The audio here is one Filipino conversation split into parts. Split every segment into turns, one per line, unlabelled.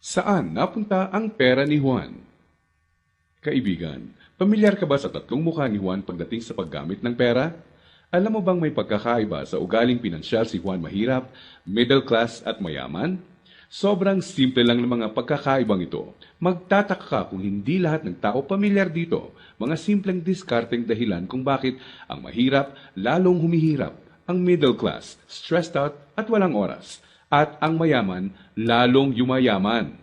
Saan napunta ang pera ni Juan? Kaibigan, pamilyar ka ba sa tatlong mukha ni Juan pagdating sa paggamit ng pera? Alam mo bang may pagkakaiba sa ugaling pinansyal si Juan mahirap, middle class at mayaman? Sobrang simple lang ng mga pagkakaibang ito. Magtataka ka kung hindi lahat ng tao pamilyar dito. Mga simpleng diskarteng dahilan kung bakit ang mahirap lalong humihirap, ang middle class stressed out at walang oras, at ang mayaman lalong yumayaman.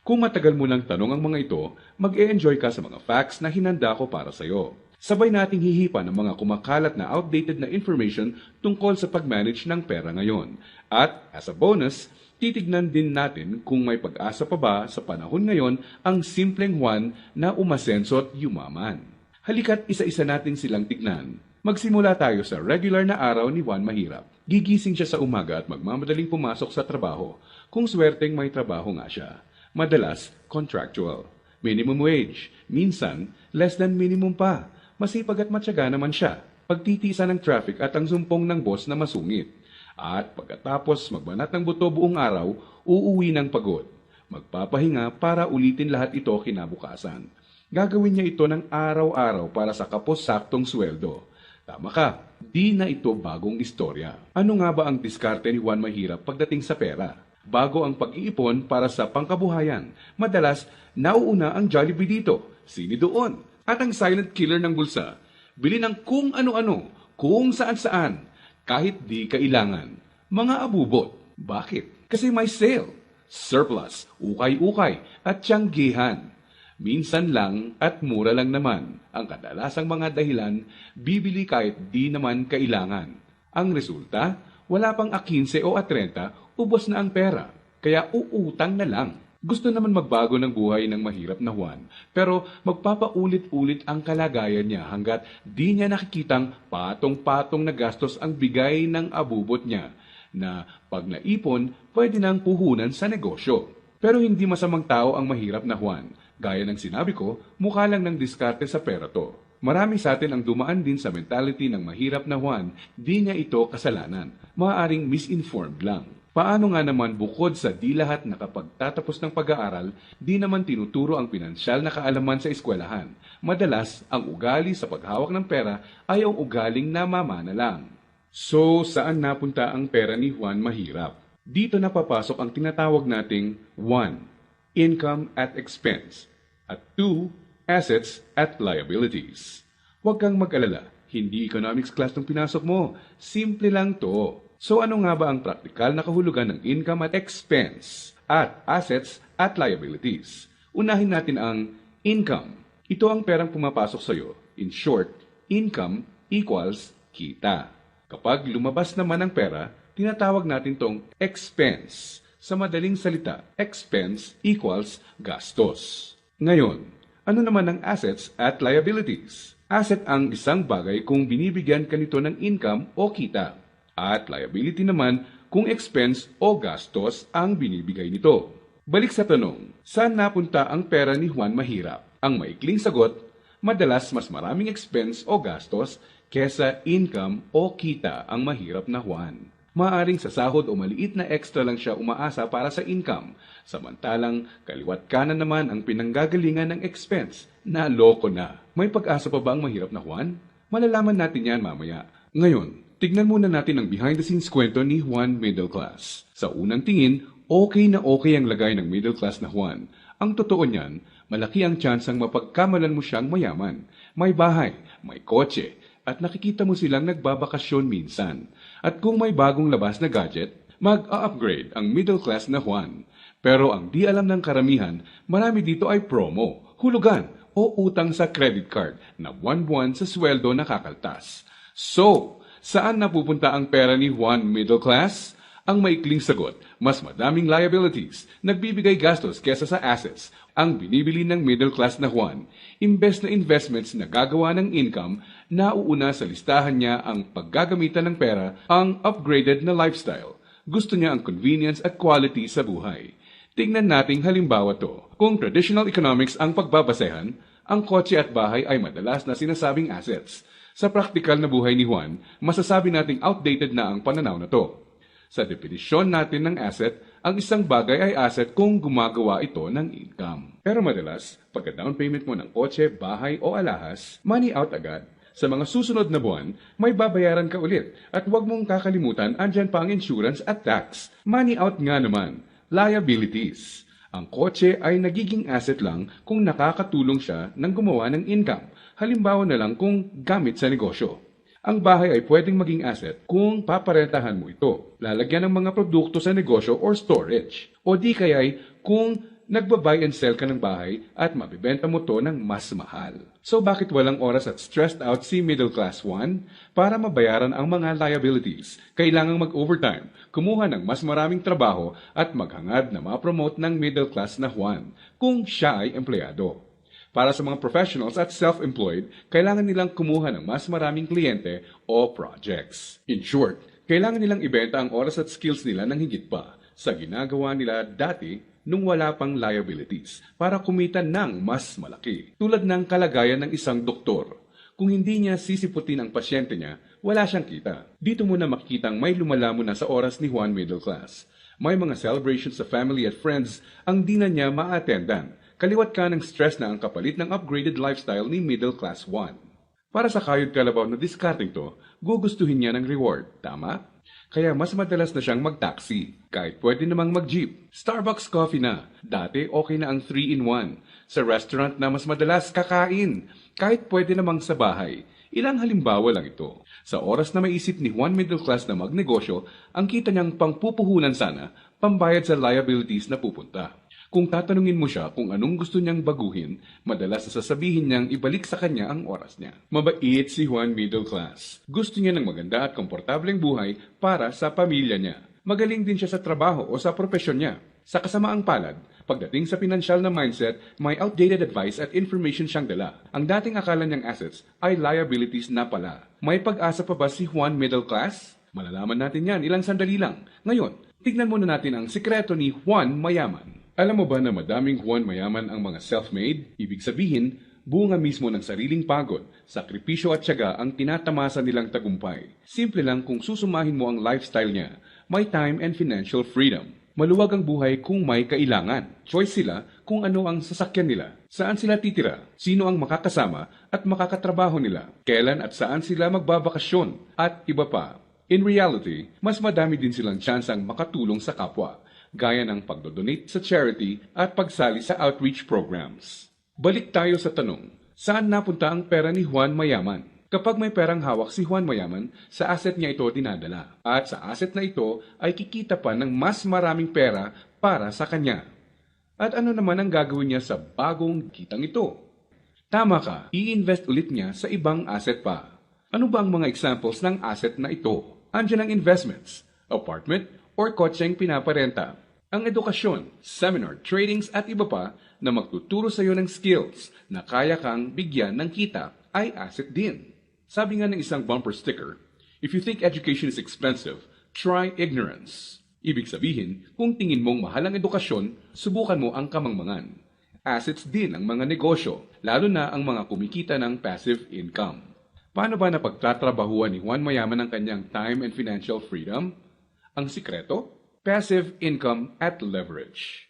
Kung matagal mo lang tanong ang mga ito, mag-e-enjoy ka sa mga facts na hinanda ko para sa iyo. Sabay nating hihipan ng mga kumakalat na outdated na information tungkol sa pag-manage ng pera ngayon. At as a bonus, titignan din natin kung may pag-asa pa ba sa panahon ngayon ang simpleng Juan na umasenso at yumaman. Halika't isa-isa natin silang tignan. Magsimula tayo sa regular na araw ni Juan Mahirap. Gigising siya sa umaga at magmamadaling pumasok sa trabaho, kung swerteng may trabaho nga siya. Madalas, contractual. Minimum wage. Minsan, less than minimum pa. Masipag at matyaga naman siya. Pagtitiisan ng traffic at ang sumpong ng boss na masungit. At pagkatapos magbanat ng buto buong araw, uuwi ng pagod. Magpapahinga para ulitin lahat ito kinabukasan. Gagawin niya ito ng araw-araw para sa kapos-saktong sweldo. Tama ka, di na ito bagong istorya. Ano nga ba ang diskarte ni Juan Mahirap pagdating sa pera? Bago ang pag-iipon para sa pangkabuhayan, madalas nauuna ang Jollibee dito, sini doon, at ang silent killer ng bulsa. Bili ng kung ano-ano, kung saan-saan, kahit di kailangan. Mga abubot. Bakit? Kasi may sale, surplus, ukay-ukay, at tiyanggihan. Minsan lang at mura lang naman. Ang kadalasang mga dahilan, bibili kahit di naman kailangan. Ang resulta, wala pang A15 o A30, ubos na ang pera. Kaya uutang na lang. Gusto naman magbago ng buhay ng mahirap na Juan, pero magpapaulit-ulit ang kalagayan niya hanggat di niya nakikitang patong-patong na gastos ang bigay ng abubot niya, na pag naipon, pwede nang puhunan sa negosyo. Pero hindi masamang tao ang mahirap na Juan. Gaya ng sinabi ko, mukha lang ng diskarte sa pera to. Marami sa atin ang dumaan din sa mentality ng mahirap na Juan, di niya ito kasalanan. Maaaring misinformed lang. Paano nga naman bukod sa di lahat nakapagtatapos ng pag-aaral, di naman tinuturo ang pinansyal na kaalaman sa eskwelahan. Madalas, ang ugali sa paghawak ng pera ay ang ugaling namamana lang. So, saan napunta ang pera ni Juan Mahirap? Dito napapasok ang tinatawag nating 1. Income at expense, at 2. Assets at liabilities. Huwag kang mag-alala, hindi economics class ng pinasok mo. Simple lang to. So ano nga ba ang praktikal na kahulugan ng income at expense at assets at liabilities? Unahin natin ang income. Ito ang perang pumapasok sa iyo. In short, income equals kita. Kapag lumabas naman ang pera, tinatawag natin tong expense. Sa madaling salita, expense equals gastos. Ngayon, ano naman ang assets at liabilities? Asset ang isang bagay kung binibigyan ka nito ng income o kita. At liability naman kung expense o gastos ang binibigay nito. Balik sa tanong, saan napunta ang pera ni Juan Mahirap? Ang maikling sagot, madalas mas maraming expense o gastos kesa income o kita ang mahirap na Juan. Maaring sa sahod o maliit na extra lang siya umaasa para sa income, samantalang kaliwat kanan naman ang pinanggagalingan ng expense. Naloko na. May pag-asa pa ba ang mahirap na Juan? Malalaman natin yan mamaya. Ngayon, tignan muna natin ang behind-the-scenes kwento ni Juan Middle Class. Sa unang tingin, okay na okay ang lagay ng middle class na Juan. Ang totoo niyan, malaki ang tsansang mapagkamalan mo siyang mayaman. May bahay, may kotse, at nakikita mo silang nagbabakasyon minsan. At kung may bagong labas na gadget, mag-a-upgrade ang middle class na Juan. Pero ang di alam ng karamihan, marami dito ay promo, hulugan o utang sa credit card na buwan-buwan sa sweldo nakakaltas. So, saan napupunta ang pera ni Juan Middle Class? Ang maikling sagot, mas madaming liabilities, nagbibigay gastos kesa sa assets, ang binibili ng middle class na Juan. Imbes na investments na gagawa ng income, nauuna sa listahan niya ang paggagamitan ng pera, ang upgraded na lifestyle. Gusto niya ang convenience at quality sa buhay. Tingnan nating halimbawa to. Kung traditional economics ang pagbabasehan, ang kotse at bahay ay madalas na sinasabing assets. Sa praktikal na buhay ni Juan, masasabi nating outdated na ang pananaw na to. Sa definisyon natin ng asset, ang isang bagay ay asset kung gumagawa ito ng income. Pero madalas, pagka down payment mo ng kotse, bahay o alahas, money out agad. Sa mga susunod na buwan, may babayaran ka ulit at huwag mong kakalimutan andyan pa ang insurance at tax. Money out nga naman, liabilities. Ang kotse ay nagiging asset lang kung nakakatulong siya ng gumawa ng income. Halimbawa na lang kung gamit sa negosyo. Ang bahay ay pwedeng maging asset kung paparentahan mo ito, lalagyan ng mga produkto sa negosyo or storage. O di kaya'y kung nagba-buy and sell ka ng bahay at mabibenta mo to ng mas mahal. So bakit walang oras at stressed out si Middle Class 1? Para mabayaran ang mga liabilities, kailangang mag-overtime, kumuha ng mas maraming trabaho at maghangad na ma-promote ng middle class na Juan kung siya ay empleyado. Para sa mga professionals at self-employed, kailangan nilang kumuha ng mas maraming kliyente o projects. In short, kailangan nilang ibenta ang oras at skills nila ng higit pa sa ginagawa nila dati nung wala pang liabilities para kumita ng mas malaki. Tulad ng kalagayan ng isang doktor. Kung hindi niya sisiputin ang pasyente niya, wala siyang kita. Dito mo na makikitang may lumalamon na sa oras ni Juan Middle Class. May mga celebrations sa family at friends ang di na niya ma-attendan. Kaliwat ka ng stress na ang kapalit ng upgraded lifestyle ni Middle Class 1. Para sa kayod kalabaw na discarding to, gugustuhin niya ng reward, tama? Kaya mas madalas na siyang mag-taxi, kahit pwede namang mag-jeep. Starbucks coffee na, dati okay na ang 3-in-1. Sa restaurant na mas madalas kakain, kahit pwede namang sa bahay. Ilang halimbawa lang ito. Sa oras na maisip ni Juan Middle Class na magnegosyo, ang kita niyang pangpupuhunan sana, pambayad sa liabilities na pupunta. Kung tatanungin mo siya kung anong gusto niyang baguhin, madalas sasabihin niyang ibalik sa kanya ang oras niya. Mabait si Juan Middle Class. Gusto niya ng maganda at komportableng buhay para sa pamilya niya. Magaling din siya sa trabaho o sa propesyon niya. Sa kasamaang palad, pagdating sa pinansyal na mindset, may outdated advice at information siyang dala. Ang dating akala niyang assets ay liabilities na pala. May pag-asa pa ba si Juan Middle Class? Malalaman natin yan ilang sandali lang. Ngayon, tignan muna natin ang sikreto ni Juan Mayaman. Alam mo ba na madaming Juan Mayaman ang mga self-made? Ibig sabihin, bunga mismo ng sariling pagod, sakripisyo at tiyaga ang tinatamasa nilang tagumpay. Simple lang kung susumahin mo ang lifestyle niya, may time and financial freedom. Maluwag ang buhay kung may kailangan. Choice sila kung ano ang sasakyan nila, saan sila titira, sino ang makakasama at makakatrabaho nila, kailan at saan sila magbabakasyon, at iba pa. In reality, mas madami din silang tsansang makatulong sa kapwa, gaya ng pagdodonate sa charity at pagsali sa outreach programs. Balik tayo sa tanong, saan napunta ang pera ni Juan Mayaman? Kapag may perang hawak si Juan Mayaman, sa asset niya ito dinadala. At sa asset na ito ay kikita pa ng mas maraming pera para sa kanya. At ano naman ang gagawin niya sa bagong kitang ito? Tama ka, i-invest ulit niya sa ibang asset pa. Ano ba ang mga examples ng asset na ito? Andiyan ang investments, apartment, or kotseng pinaparenta. Ang edukasyon, seminar, tradings at iba pa na magtuturo sa iyo ng skills na kaya kang bigyan ng kita ay asset din. Sabi nga ng isang bumper sticker, if you think education is expensive, try ignorance. Ibig sabihin, kung tingin mong mahal ang edukasyon, subukan mo ang kamangmangan. Assets din ang mga negosyo, lalo na ang mga kumikita ng passive income. Paano ba napagtatrabahuan ni Juan Mayaman ang kanyang time and financial freedom? Ang sikreto? Passive income at leverage.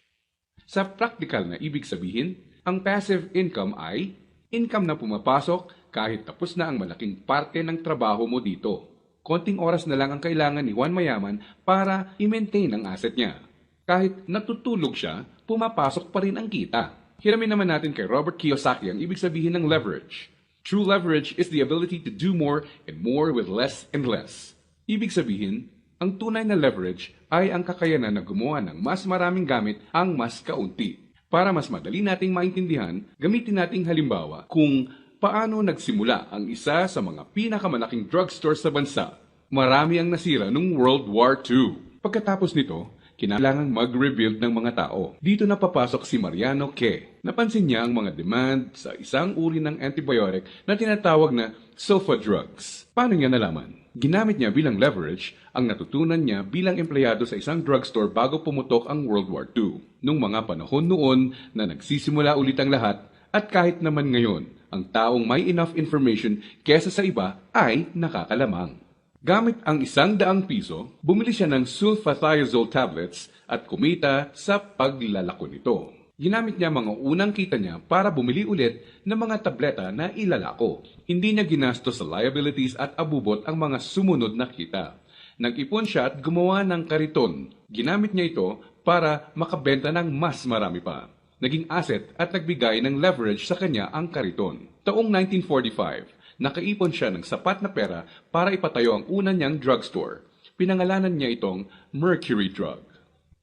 Sa practical na ibig sabihin, ang passive income ay income na pumapasok kahit tapos na ang malaking parte ng trabaho mo dito. Konting oras na lang ang kailangan ni Juan Mayaman para i-maintain ang asset niya. Kahit natutulog siya, pumapasok pa rin ang kita. Hiramin naman natin kay Robert Kiyosaki ang ibig sabihin ng leverage. True leverage is the ability to do more and more with less and less. Ibig sabihin, ang tunay na leverage ay ang kakayanan na gumawa ng mas maraming gamit ang mas kaunti. Para mas madali nating maintindihan, gamitin nating halimbawa kung paano nagsimula ang isa sa mga pinakamalaking drugstore sa bansa. Marami ang nasira noong World War II. Pagkatapos nito, kinailangang mag-rebuild ng mga tao. Dito na papasok si Mariano K. Napansin niya ang mga demand sa isang uri ng antibiotic na tinatawag na sulfa drugs. Paano niya nalaman? Ginamit niya bilang leverage ang natutunan niya bilang empleyado sa isang drugstore bago pumutok ang World War II. Nung mga panahon noon na nagsisimula ulit ang lahat at kahit naman ngayon, ang taong may enough information kesa sa iba ay nakakalamang. Gamit ang 100 piso, bumili siya ng sulfathiazole tablets at kumita sa paglalako nito. Ginamit niya mga unang kita niya para bumili ulit ng mga tableta na ilalako. Hindi niya ginasto sa liabilities at abubot ang mga sumunod na kita. Nag-ipon siya at gumawa ng kariton. Ginamit niya ito para makabenta ng mas marami pa. Naging asset at nagbigay ng leverage sa kanya ang kariton. Taong 1945, nakaipon siya ng sapat na pera para ipatayo ang una niyang drugstore. Pinangalanan niya itong Mercury Drug.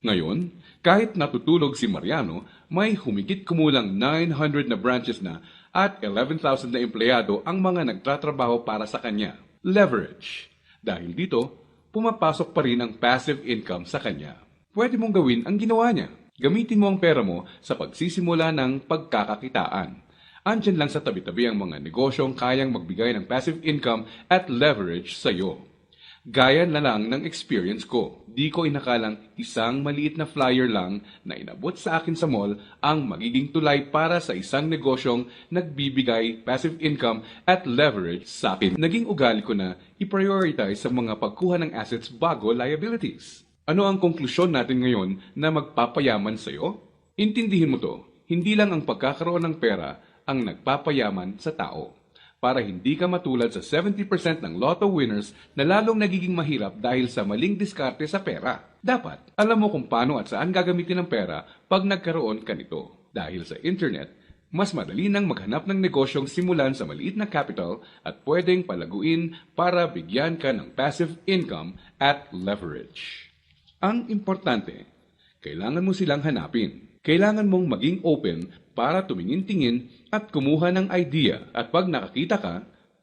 Ngayon, kahit natutulog si Mariano, may humigit kumulang 900 na branches na at 11,000 na empleyado ang mga nagtatrabaho para sa kanya. Leverage. Dahil dito, pumapasok pa rin ang passive income sa kanya. Pwede mong gawin ang ginawa niya. Gamitin mo ang pera mo sa pagsisimula ng pagkakakitaan. Andyan lang sa tabi-tabi ang mga negosyong kayang magbigay ng passive income at leverage sa iyo. Gaya na lang ng experience ko. Di ko inakalang isang maliit na flyer lang na inabot sa akin sa mall ang magiging tulay para sa isang negosyong nagbibigay passive income at leverage sa akin. Naging ugali ko na i-prioritize sa mga pagkuha ng assets bago liabilities. Ano ang konklusyon natin ngayon na magpapayaman sa iyo? Intindihin mo to, hindi lang ang pagkakaroon ng pera ang nagpapayaman sa tao. Para hindi ka matulad sa 70% ng lotto winners na lalong nagiging mahirap dahil sa maling diskarte sa pera. Dapat, alam mo kung paano at saan gagamitin ang pera pag nagkaroon ka nito. Dahil sa internet, mas madali nang maghanap ng negosyong simulan sa maliit na capital at pwedeng palaguin para bigyan ka ng passive income at leverage. Ang importante, kailangan mo silang hanapin. Kailangan mong maging open para tumingin-tingin at kumuha ng idea at pag nakakita ka,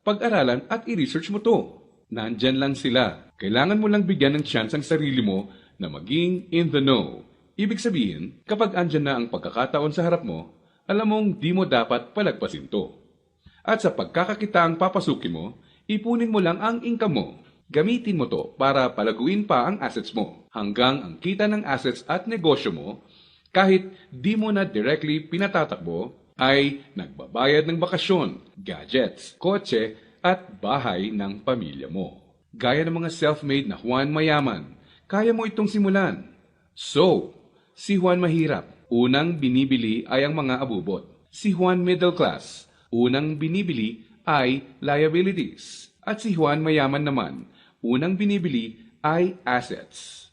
pag-aralan at i-research mo to. Nandyan lang sila. Kailangan mo lang bigyan ng chance ang sarili mo na maging in the know. Ibig sabihin, kapag andyan na ang pagkakataon sa harap mo, alam mong di mo dapat palagpasin to. At sa pagkakakitaang papasukin mo, ipunin mo lang ang income mo. Gamitin mo to para palaguin pa ang assets mo. Hanggang ang kita ng assets at negosyo mo, kahit di mo na directly pinatatakbo, ay nagbabayad ng bakasyon, gadgets, kotse, at bahay ng pamilya mo. Gaya ng mga self-made na Juan Mayaman, kaya mo itong simulan. So, si Juan Mahirap, unang binibili ay ang mga abubot. Si Juan Middle Class, unang binibili ay liabilities. At si Juan Mayaman naman, unang binibili ay assets.